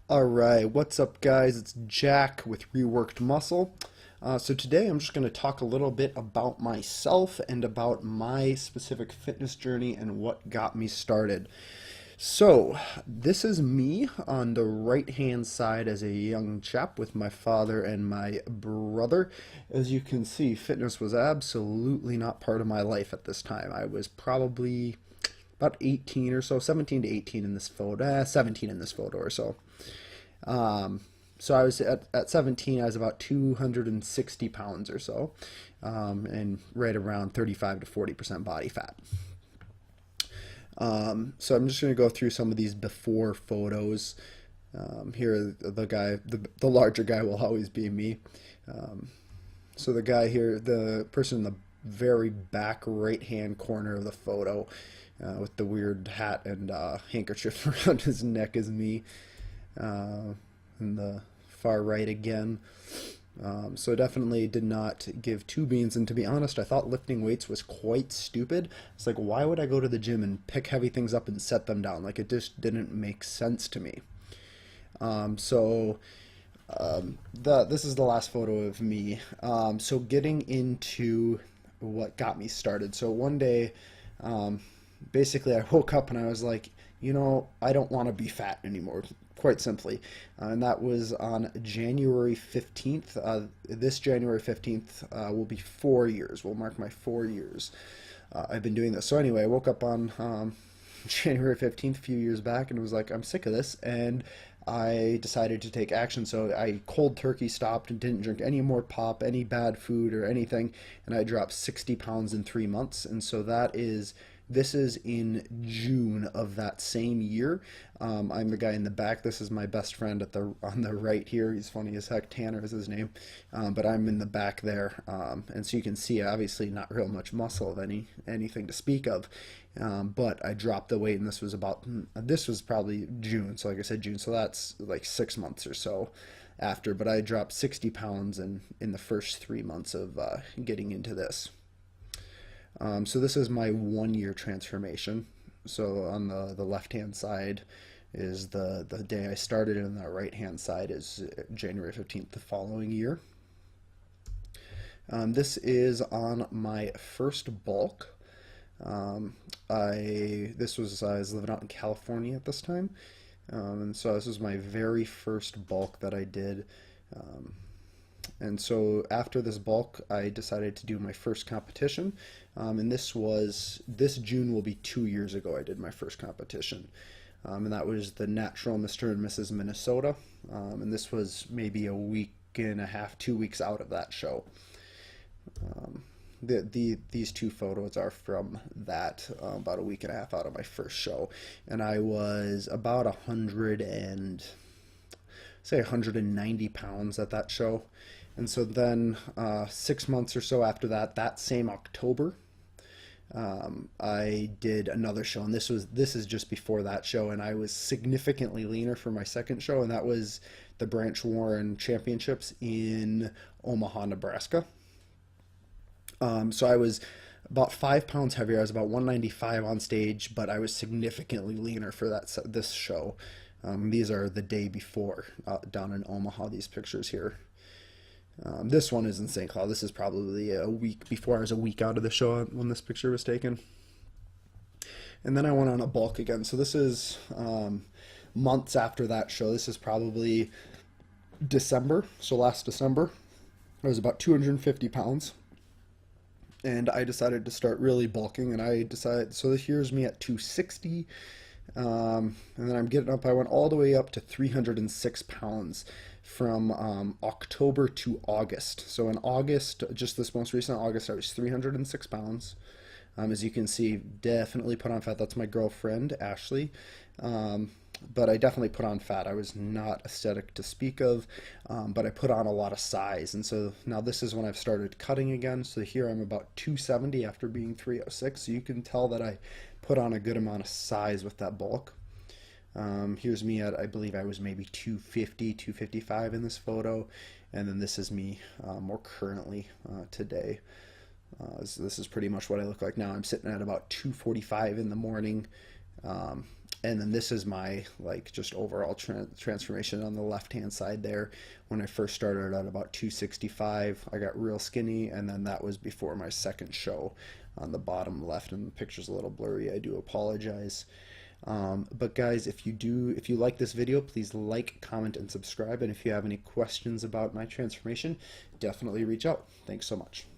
Alright, what's up guys? It's Jack with Reworked Muscle. So today I'm just going to talk a little bit about myself and about my specific fitness journey and what got me started. So this is me on the right hand side as a young chap with my father and my brother. As you can see, fitness was absolutely not part of my life at this time. I was probably about 18 or so, 17 to 18 in this photo, 17 in this photo or so. So I was at 17, I was about 260 pounds or so, and right around 35 to 40% body fat. So I'm just going to go through some of these before photos. Here, the larger guy will always be me. So the guy here, the person in the very back right hand corner of the photo, with the weird hat and handkerchief around his neck is me. In the far right again. So definitely did not give two beans, and to be honest, I thought lifting weights was quite stupid. It's like, why would I go to the gym and pick heavy things up and set them down? Like, it just didn't make sense to me. This is the last photo of me. So getting into what got me started. So one day, basically I woke up and I was like, you know, I don't want to be fat anymore, quite simply. And that was on January 15th. This January 15th will be 4 years. Will mark my 4 years. I've been doing this. So anyway, I woke up on January 15th a few years back and was like, I'm sick of this. And I decided to take action. So I cold turkey stopped and didn't drink any more pop, any bad food or anything. And I dropped 60 pounds in 3 months. And so this is in June of that same year. I'm the guy in the back. This is my best friend on the right here. He's funny as heck. Tanner is his name. But I'm in the back there. And so you can see, obviously, not real much muscle of anything to speak of. But I dropped the weight, and this was probably June. So like I said, June. So that's like 6 months or so after. But I dropped 60 pounds in the first 3 months of getting into this. So this is my 1 year transformation. So on the left hand side is the day I started, and the right hand side is January 15th the following year. This is on my first bulk. I was living out in California at this time, and so this was my very first bulk that I did. And so after this bulk, I decided to do my first competition, and this June will be 2 years ago I did my first competition, and that was the Natural Mr. and Mrs. Minnesota, and this was maybe a week and a half, 2 weeks out of that show. These two photos are from that, about a week and a half out of my first show, and I was about 190 pounds at that show. And so then 6 months or so after that same October, I did another show, and this is just before that show, and I was significantly leaner for my second show, and that was the Branch Warren Championships in Omaha, Nebraska. So I was about 5 pounds heavier. I was about 195 on stage, but I was significantly leaner for this show. These are the day before, down in Omaha, these pictures here. This one is in St. Cloud. This is probably a week before. I was a week out of the show when this picture was taken. And then I went on a bulk again. So this is months after that show. This is probably December. So last December, I was about 250 pounds. And I decided to start really bulking. And so here's me at 260. And then I'm getting up. I went all the way up to 306 pounds from October to August. So in August, just this most recent August, I was 306 pounds. As you can see, definitely put on fat. That's my girlfriend, Ashley. But I definitely put on fat. I was not aesthetic to speak of, but I put on a lot of size. And so now this is when I've started cutting again. So here I'm about 270 after being 306. So you can tell that I put on a good amount of size with that bulk. Here's me at, I believe I was maybe 250, 255 in this photo. and then this is me more currently today. So this is pretty much what I look like now. I'm sitting at about 2:45 in the morning. And then this is my like just overall transformation on the left hand side there. When I first started at about 265, I got real skinny, and then that was before my second show. On the bottom left, and the picture's a little blurry, I do apologize. But guys, if you like this video, please like, comment, and subscribe. And if you have any questions about my transformation, definitely reach out. Thanks so much.